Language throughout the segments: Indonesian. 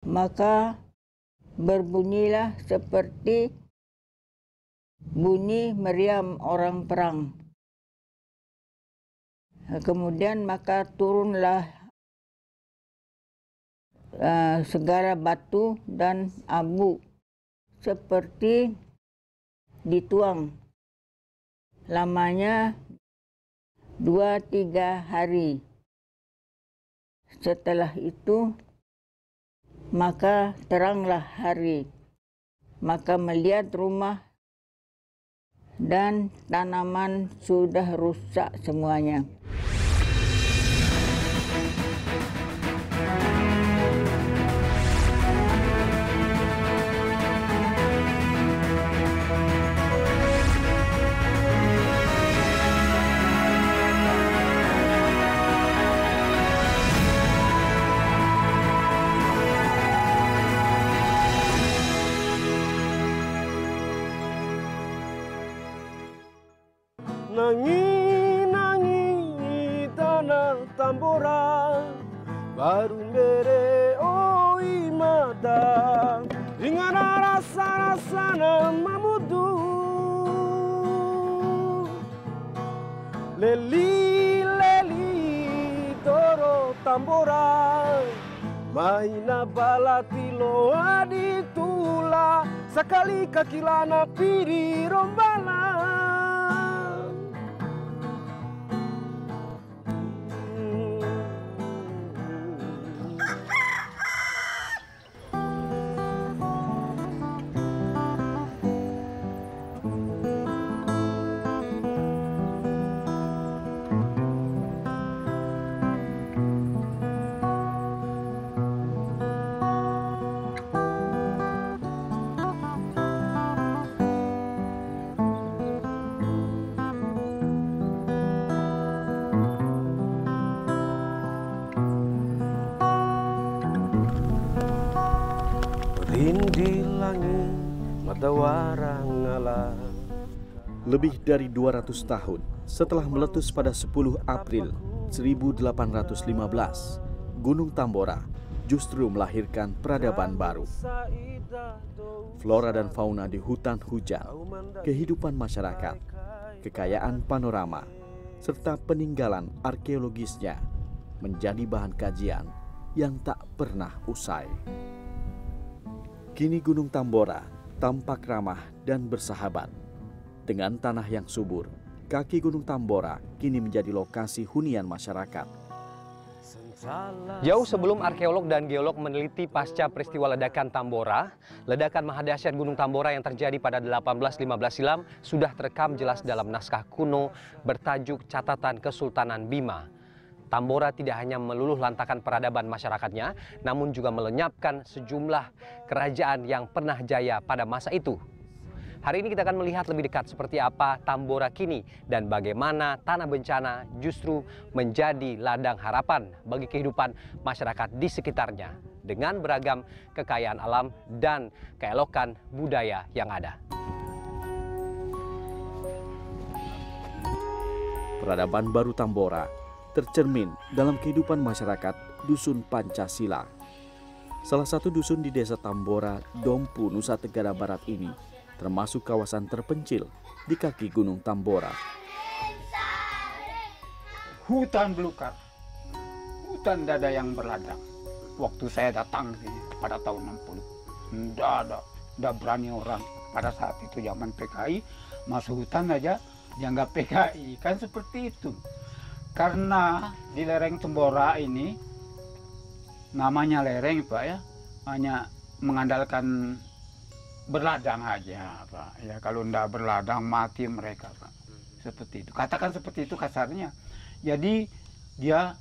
Maka berbunyilah seperti bunyi meriam orang perang. Kemudian maka turunlah segara batu dan abu seperti dituang. Lamanya 2-3 hari. Setelah itu maka teranglah hari. Maka melihat rumah dan tanaman sudah rusak semuanya. Nangi tanah Tambora baru mere oi mata dengan rasa mamudu leli toro Tambora maina balati loa ditula sekali kakilana piri rombala. Rindi langit mata warang alam. Lebih dari 200 tahun setelah meletus pada 10 April 1815, Gunung Tambora justru melahirkan peradaban baru. Flora dan fauna di hutan hujan, kehidupan masyarakat, kekayaan panorama, serta peninggalan arkeologisnya menjadi bahan kajian yang tak pernah usai. Kini Gunung Tambora tampak ramah dan bersahabat. Dengan tanah yang subur, kaki Gunung Tambora kini menjadi lokasi hunian masyarakat. Jauh sebelum arkeolog dan geolog meneliti pasca peristiwa ledakan Tambora, ledakan mahadahsyat Gunung Tambora yang terjadi pada 1815 silam sudah terekam jelas dalam naskah kuno bertajuk Catatan Kesultanan Bima. Tambora tidak hanya meluluh lantakan peradaban masyarakatnya, namun juga melenyapkan sejumlah kerajaan yang pernah jaya pada masa itu. Hari ini kita akan melihat lebih dekat seperti apa Tambora kini dan bagaimana tanah bencana justru menjadi ladang harapan bagi kehidupan masyarakat di sekitarnya dengan beragam kekayaan alam dan keelokan budaya yang ada. Peradaban baru Tambora tercermin dalam kehidupan masyarakat Dusun Pancasila. Salah satu dusun di desa Tambora, Dompu, Nusa Tenggara Barat ini termasuk kawasan terpencil di kaki Gunung Tambora. Hutan belukar, hutan dada yang berladang. Waktu saya datang sini pada tahun 60, tidak berani orang pada saat itu zaman PKI masuk hutan aja dianggap PKI, kan seperti itu. Karena di lereng Tambora ini, namanya lereng Pak ya, hanya mengandalkan berladang aja Pak. Ya kalau tidak berladang mati mereka Pak. Seperti itu, katakan seperti itu kasarnya. Jadi dia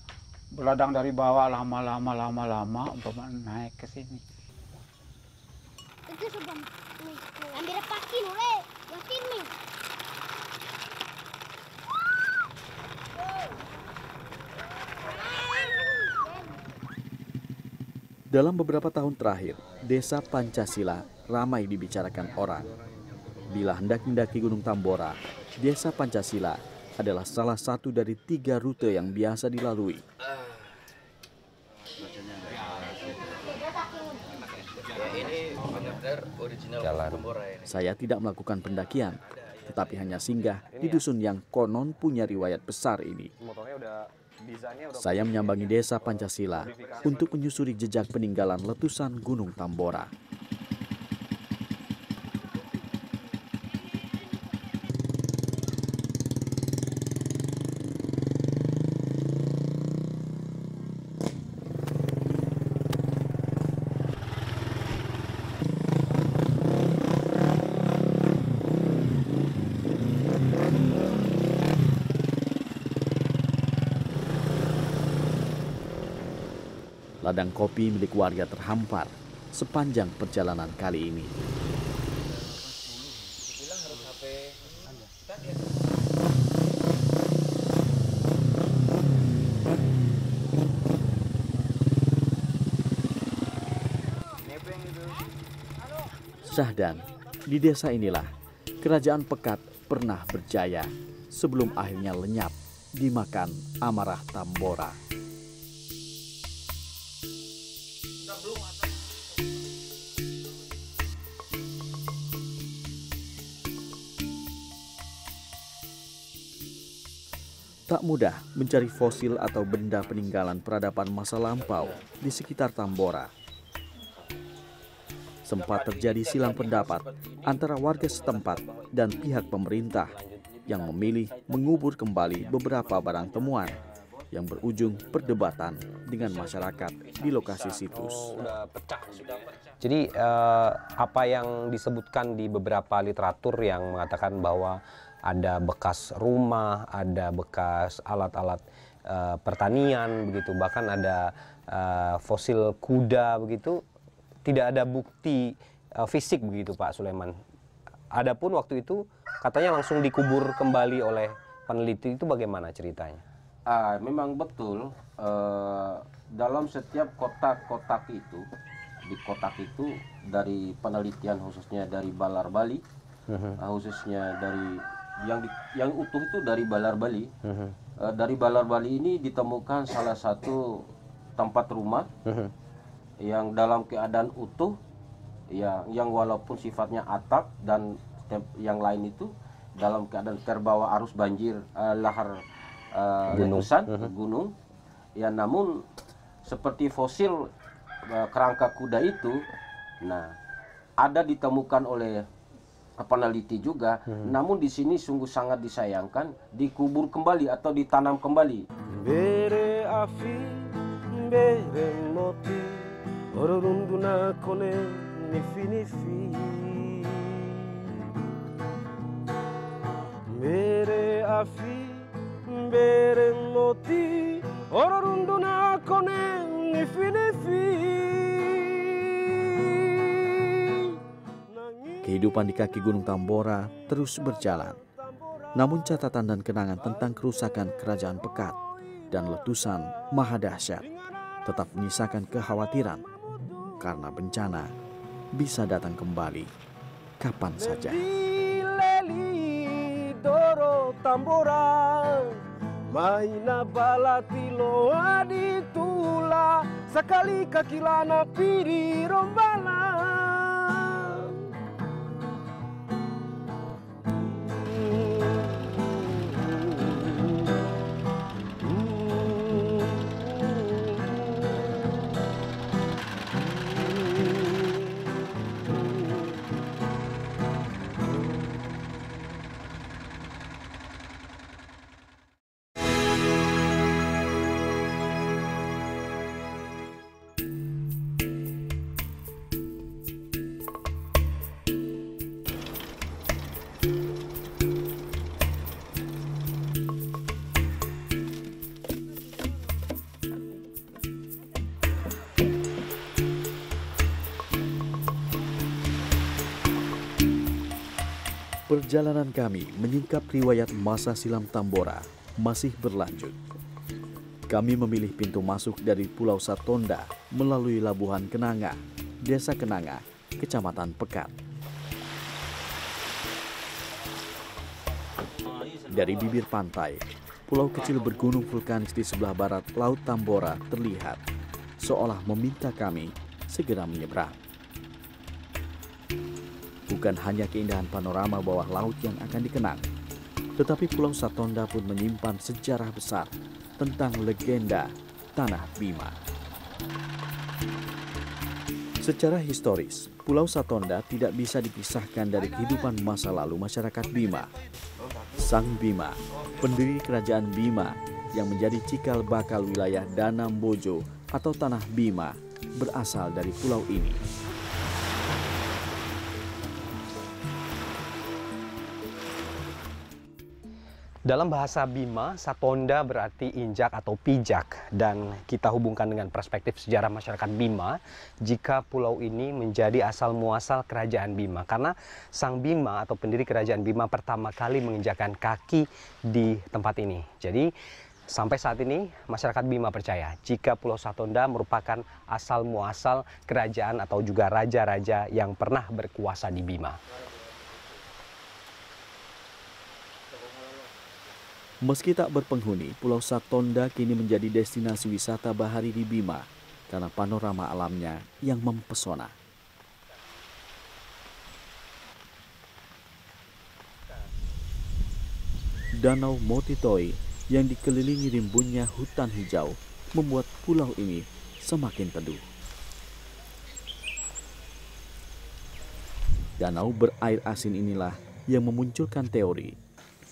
berladang dari bawah lama, umpama naik ke sini. Itu sebelum ambil pakin oleh yakin nih. Dalam beberapa tahun terakhir, desa Pancasila ramai dibicarakan orang. Bila hendak mendaki Gunung Tambora, desa Pancasila adalah salah satu dari 3 rute yang biasa dilalui. Saya tidak melakukan pendakian, tetapi hanya singgah di dusun yang konon punya riwayat besar ini. Saya menyambangi desa Pancasila untuk menyusuri jejak peninggalan letusan Gunung Tambora. Ladang kopi milik warga terhampar sepanjang perjalanan kali ini. Syahdan, di desa inilah kerajaan Pekat pernah berjaya sebelum akhirnya lenyap dimakan amarah Tambora. Tak mudah mencari fosil atau benda peninggalan peradaban masa lampau di sekitar Tambora. Sempat terjadi silang pendapat antara warga setempat dan pihak pemerintah yang memilih mengubur kembali beberapa barang temuan yang berujung perdebatan dengan masyarakat di lokasi situs. Jadi apa yang disebutkan di beberapa literatur yang mengatakan bahwa ada bekas rumah, ada bekas alat-alat pertanian begitu, bahkan ada fosil kuda begitu, tidak ada bukti fisik begitu Pak Sulaiman. Adapun waktu itu katanya langsung dikubur kembali oleh peneliti, itu bagaimana ceritanya? Memang betul, dalam setiap kotak-kotak itu, di kotak itu dari penelitian khususnya dari Balar Bali, khususnya dari yang utuh itu dari Balar Bali. Dari Balar Bali ini ditemukan salah satu tempat rumah yang dalam keadaan utuh, yang walaupun sifatnya atap dan yang lain itu dalam keadaan terbawa arus banjir lahar letusan gunung. Ya, namun seperti fosil kerangka kuda itu, nah ada ditemukan oleh peneliti juga, namun di sini sungguh sangat disayangkan dikubur kembali atau ditanam kembali. Bere afi, bere moti, ororunduna kone nifi nifi. Bere afi, bere moti, ororunduna kone nifi nifi. Kehidupan di kaki Gunung Tambora terus berjalan. Namun catatan dan kenangan tentang kerusakan kerajaan Pekat dan letusan maha dahsyat tetap menyisakan kekhawatiran karena bencana bisa datang kembali kapan saja. Maina balatilo aditula sakali kakilana piri rombala. Perjalanan kami menyingkap riwayat masa silam Tambora masih berlanjut. Kami memilih pintu masuk dari Pulau Satonda melalui Labuhan Kenanga, Desa Kenanga, Kecamatan Pekat. Dari bibir pantai, pulau kecil bergunung vulkanis di sebelah barat Laut Tambora terlihat, seolah meminta kami segera menyeberang. Bukan hanya keindahan panorama bawah laut yang akan dikenang, tetapi Pulau Satonda pun menyimpan sejarah besar tentang legenda Tanah Bima. Secara historis, Pulau Satonda tidak bisa dipisahkan dari kehidupan masa lalu masyarakat Bima. Sang Bima, pendiri kerajaan Bima yang menjadi cikal bakal wilayah Danam Bojo atau Tanah Bima, berasal dari pulau ini. Dalam bahasa Bima, Satonda berarti injak atau pijak, dan kita hubungkan dengan perspektif sejarah masyarakat Bima jika pulau ini menjadi asal muasal kerajaan Bima, karena Sang Bima atau pendiri kerajaan Bima pertama kali menginjakkan kaki di tempat ini. Jadi sampai saat ini masyarakat Bima percaya jika Pulau Satonda merupakan asal muasal kerajaan atau juga raja-raja yang pernah berkuasa di Bima. Meski tak berpenghuni, Pulau Satonda kini menjadi destinasi wisata bahari di Bima karena panorama alamnya yang mempesona. Danau Motitoi yang dikelilingi rimbunnya hutan hijau membuat pulau ini semakin teduh. Danau berair asin inilah yang memunculkan teori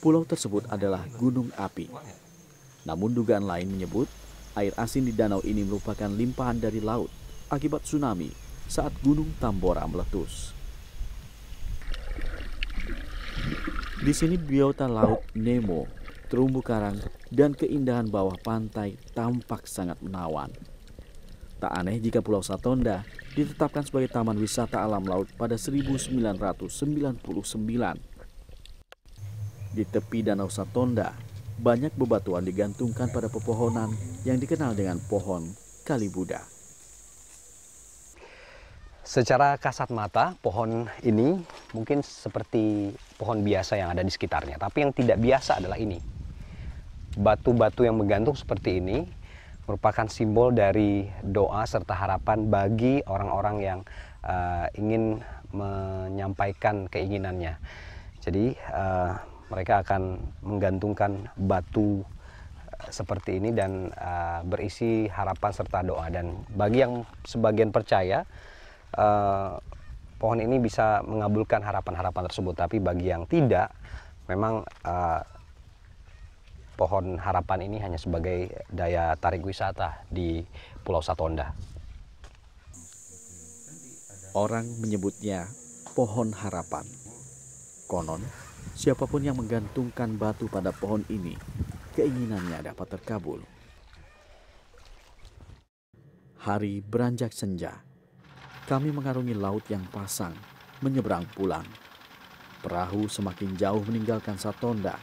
pulau tersebut adalah gunung api. Namun dugaan lain menyebut air asin di danau ini merupakan limpahan dari laut akibat tsunami saat gunung Tambora meletus. Di sini biota laut Nemo, terumbu karang, dan keindahan bawah pantai tampak sangat menawan. Tak aneh jika Pulau Satonda ditetapkan sebagai Taman Wisata Alam Laut pada 1999. Di tepi Danau Satonda, banyak bebatuan digantungkan pada pepohonan yang dikenal dengan pohon Kalibuda. Secara kasat mata, pohon ini mungkin seperti pohon biasa yang ada di sekitarnya. Tapi yang tidak biasa adalah ini. Batu-batu yang menggantung seperti ini merupakan simbol dari doa serta harapan bagi orang-orang yang ingin menyampaikan keinginannya. Jadi mereka akan menggantungkan batu seperti ini dan berisi harapan serta doa. Dan bagi yang sebagian percaya, pohon ini bisa mengabulkan harapan-harapan tersebut. Tapi bagi yang tidak, memang pohon harapan ini hanya sebagai daya tarik wisata di Pulau Satonda. Orang menyebutnya pohon harapan. Konon, siapapun yang menggantungkan batu pada pohon ini, keinginannya dapat terkabul. Hari beranjak senja. Kami mengarungi laut yang pasang, menyeberang pulang. Perahu semakin jauh meninggalkan Satonda.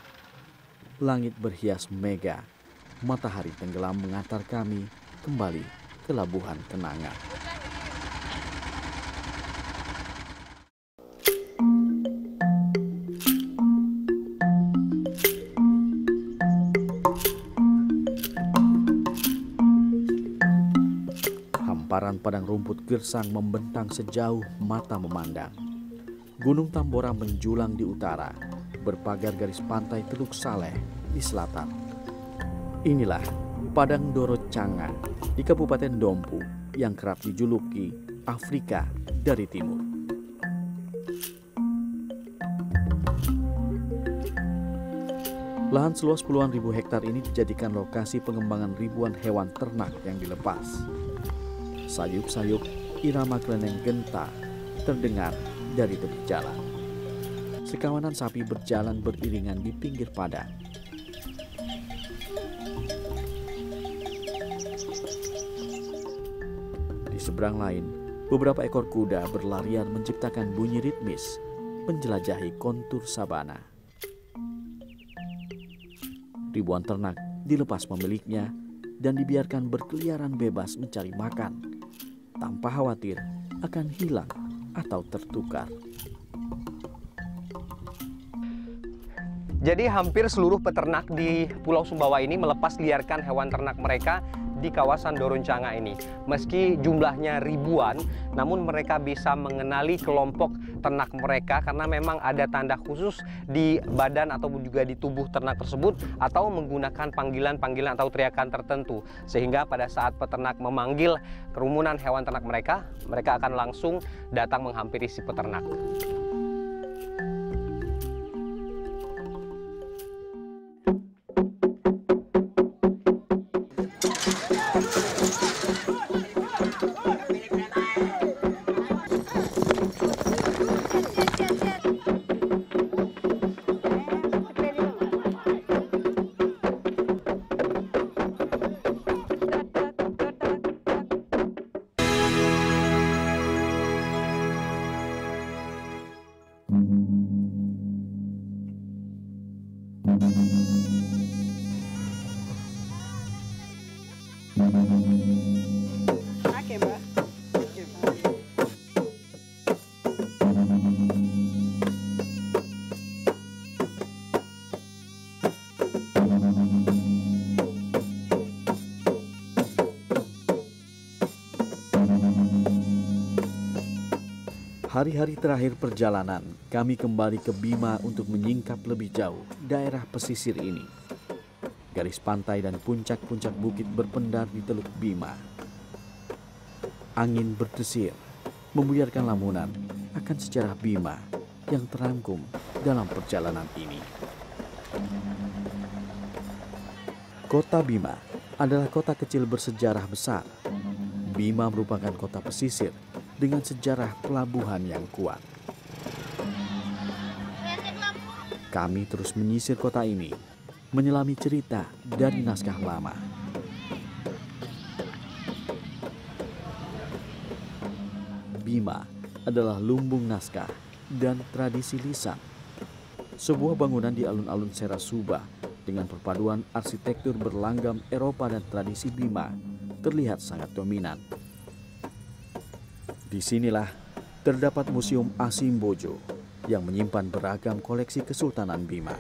Langit berhias mega. Matahari tenggelam mengantar kami kembali ke Labuhan Kenanga. Hamparan padang rumput gersang membentang sejauh mata memandang. Gunung Tambora menjulang di utara, berpagar garis pantai Teluk Saleh di selatan. Inilah Padang Doro Canga di Kabupaten Dompu yang kerap dijuluki Afrika dari Timur. Lahan seluas puluhan ribu hektar ini dijadikan lokasi pengembangan ribuan hewan ternak yang dilepas. Sayup-sayup irama keleneng genta terdengar dari tepi jalan. Sekawanan sapi berjalan beriringan di pinggir padang. Di seberang lain, beberapa ekor kuda berlarian menciptakan bunyi ritmis, menjelajahi kontur sabana. Ribuan ternak dilepas pemiliknya dan dibiarkan berkeliaran bebas mencari makan, tanpa khawatir akan hilang atau tertukar. Jadi hampir seluruh peternak di Pulau Sumbawa ini melepas liarkan hewan ternak mereka di kawasan Doroncanga ini. Meski jumlahnya ribuan, namun mereka bisa mengenali kelompok ternak mereka karena memang ada tanda khusus di badan ataupun juga di tubuh ternak tersebut atau menggunakan panggilan-panggilan atau teriakan tertentu. Sehingga pada saat peternak memanggil kerumunan hewan ternak mereka, mereka akan langsung datang menghampiri si peternak. Hari-hari terakhir perjalanan, kami kembali ke Bima untuk menyingkap lebih jauh daerah pesisir ini. Garis pantai dan puncak-puncak bukit berpendar di Teluk Bima. Angin berdesir, membuyarkan lamunan akan sejarah Bima yang terangkum dalam perjalanan ini. Kota Bima adalah kota kecil bersejarah besar. Bima merupakan kota pesisir dengan sejarah pelabuhan yang kuat. Kami terus menyisir kota ini, menyelami cerita dari naskah lama. Bima adalah lumbung naskah dan tradisi lisan. Sebuah bangunan di alun-alun Serasuba dengan perpaduan arsitektur berlanggam Eropa dan tradisi Bima terlihat sangat dominan. Disinilah terdapat Museum Asimbojo yang menyimpan beragam koleksi Kesultanan Bima.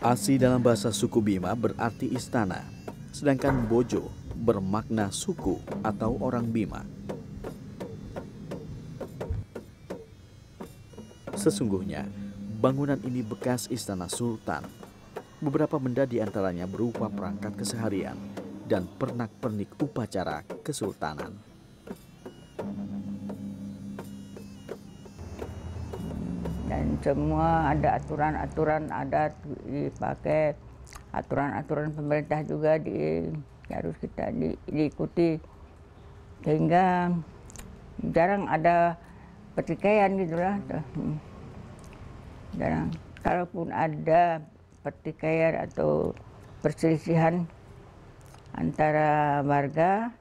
Asi dalam bahasa suku Bima berarti istana, sedangkan Bojo bermakna suku atau orang Bima. Sesungguhnya, bangunan ini bekas istana sultan. Beberapa benda di antaranya berupa perangkat keseharian dan pernak-pernik upacara kesultanan. Dan semua ada aturan-aturan adat dipakai, aturan-aturan pemerintah juga harus kita diikuti, sehingga jarang ada pertikaian gitulah. Jarang. Kalaupun ada pertikaian atau perselisihan antara warga,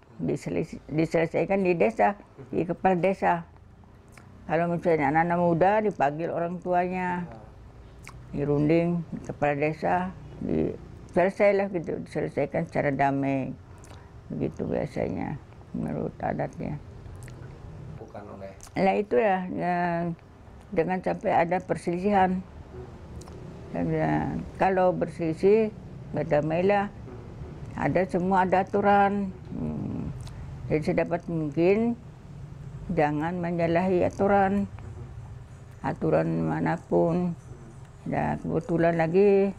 diselesaikan di desa, di kepala desa. Kalau misalnya anak-anak muda dipanggil orang tuanya, dirunding kepala desa, selesailah gitu, diselesaikan secara damai, begitu biasanya menurut adatnya. Bukan oleh. Nah itulah, ya, jangan sampai ada perselisihan. Dan, ya, kalau berselisih, berdamailah. Ada semua ada aturan. Jadi sedapat mungkin jangan menyalahi aturan manapun. Dan kebetulan lagi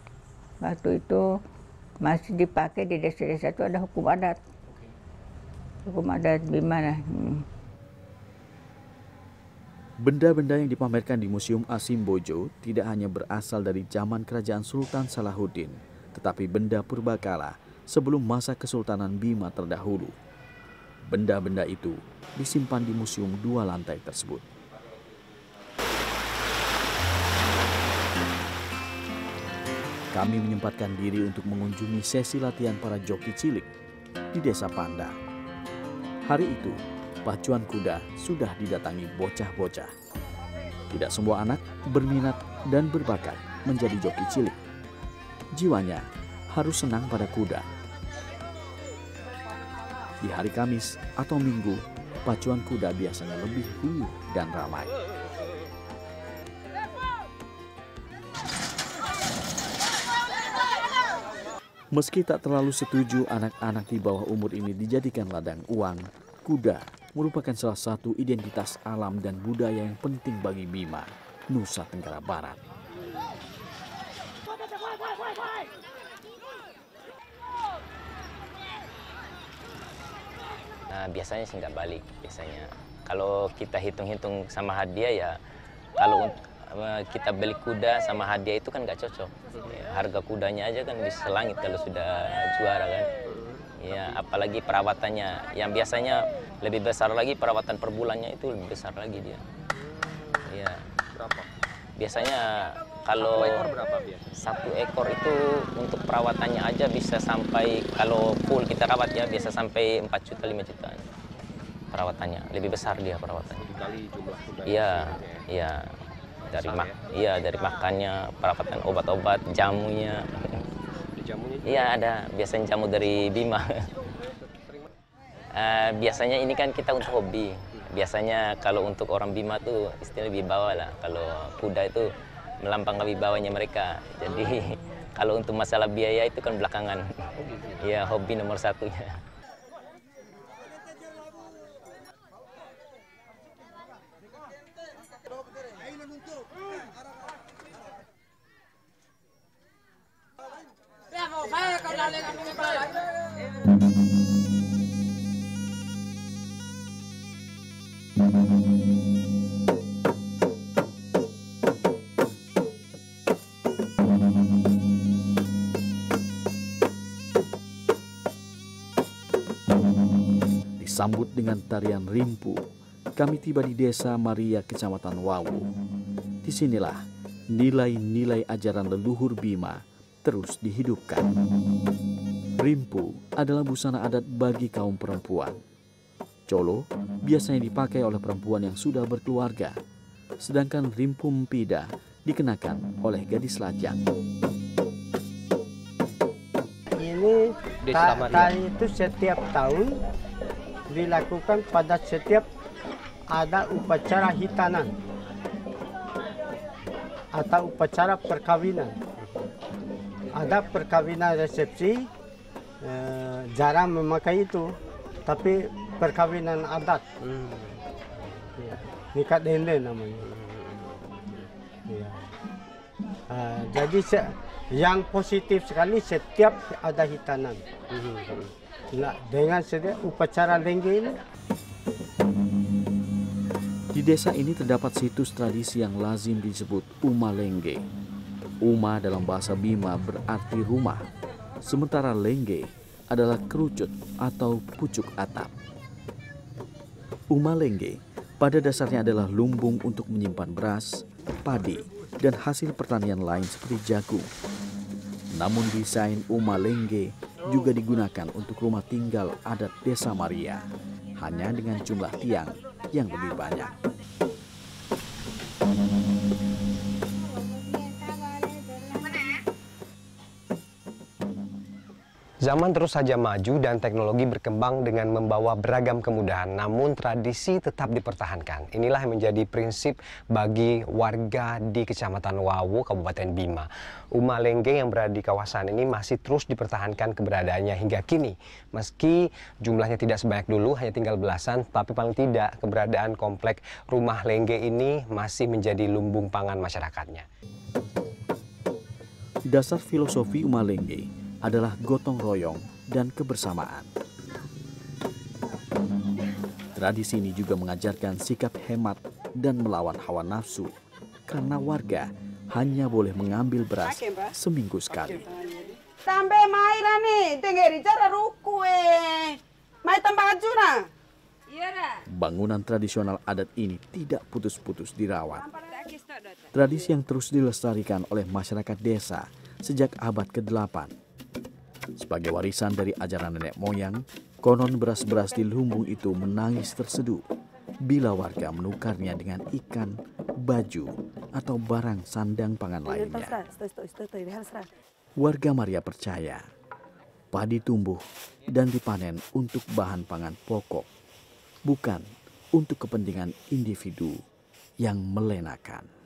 waktu itu masih dipakai di desa-desa itu ada hukum adat. Hukum adat Bima lah. Benda-benda yang dipamerkan di Museum Asimbojo tidak hanya berasal dari zaman kerajaan Sultan Salahuddin, tetapi benda purbakala sebelum masa Kesultanan Bima terdahulu. Benda-benda itu disimpan di museum 2 lantai tersebut. Kami menyempatkan diri untuk mengunjungi sesi latihan para joki cilik di Desa Panda. Hari itu, pacuan kuda sudah didatangi bocah-bocah. Tidak semua anak berminat dan berbakat menjadi joki cilik. Jiwanya harus senang pada kuda. Di hari Kamis atau Minggu, pacuan kuda biasanya lebih riuh dan ramai. Meski tak terlalu setuju anak-anak di bawah umur ini dijadikan ladang uang, kuda merupakan salah satu identitas alam dan budaya yang penting bagi Bima, Nusa Tenggara Barat. Nah, biasanya sih nggak balik biasanya. Kalau kita hitung-hitung sama hadiah ya, kalau kita beli kuda sama hadiah itu kan nggak cocok. Ya, harga kudanya aja kan bisa selangit kalau sudah juara kan. Ya, apalagi perawatannya yang biasanya lebih besar lagi, perawatan per bulannya itu lebih besar lagi dia. Ya. Berapa? Biasanya kalau Satu ekor berapa biasa? satu ekor itu untuk perawatannya aja bisa sampai, kalau full kita rawat ya bisa sampai 4 juta 5 juta perawatannya. Lebih besar dia perawatannya. Dikali jumlah kuda. Iya, iya. Iya, dari makannya, perawatan obat-obat, jamunya. Jamunya juga. Iya, ada biasanya jamu dari Bima. Biasanya ini kan kita untuk hobi. Biasanya kalau untuk orang Bima tuh istilahnya wibawa lah. Kalau kuda itu melambangkan wibawanya mereka. Jadi kalau untuk masalah biaya itu kan belakangan. Ya, hobi nomor satunya. Disambut dengan tarian rimpu, kami tiba di Desa Maria, Kecamatan Wawu. Disinilah nilai-nilai ajaran leluhur Bima terus dihidupkan. Rimpu adalah busana adat bagi kaum perempuan. Colo biasanya dipakai oleh perempuan yang sudah berkeluarga, sedangkan rimpu mempida dikenakan oleh gadis lajang. Ini tari itu setiap tahun dilakukan pada setiap ada upacara hitanan atau upacara perkawinan. Ada perkawinan resepsi, jarang memakai itu, tapi perkawinan adat. Ya, nikah dende namanya. Ya. Jadi yang positif sekali setiap ada hitanan. Nah, dengan setiap upacara lengge ini. Di desa ini terdapat situs tradisi yang lazim disebut Uma Lengge. Uma dalam bahasa Bima berarti rumah, sementara Lengge adalah kerucut atau pucuk atap. Uma Lengge pada dasarnya adalah lumbung untuk menyimpan beras, padi, dan hasil pertanian lain seperti jagung. Namun desain Uma Lengge juga digunakan untuk rumah tinggal adat Desa Maria, hanya dengan jumlah tiang yang lebih banyak. Zaman terus saja maju dan teknologi berkembang dengan membawa beragam kemudahan, namun tradisi tetap dipertahankan. Inilah yang menjadi prinsip bagi warga di Kecamatan Wawu, Kabupaten Bima. Uma Lengge yang berada di kawasan ini masih terus dipertahankan keberadaannya hingga kini. Meski jumlahnya tidak sebanyak dulu, hanya tinggal belasan, tapi paling tidak keberadaan komplek rumah Lengge ini masih menjadi lumbung pangan masyarakatnya. Dasar filosofi Uma Lengge adalah gotong royong dan kebersamaan. Tradisi ini juga mengajarkan sikap hemat dan melawan hawa nafsu, karena warga hanya boleh mengambil beras seminggu sekali. Sampai maira nih, tenggeri cara ruku mai tambah juna. Bangunan tradisional adat ini tidak putus-putus dirawat. Tradisi yang terus dilestarikan oleh masyarakat desa sejak abad ke-8. Sebagai warisan dari ajaran nenek moyang, konon beras-beras di lumbung itu menangis terseduh bila warga menukarnya dengan ikan, baju, atau barang sandang pangan lainnya. Warga Maria percaya padi tumbuh dan dipanen untuk bahan pangan pokok, bukan untuk kepentingan individu yang melenakan.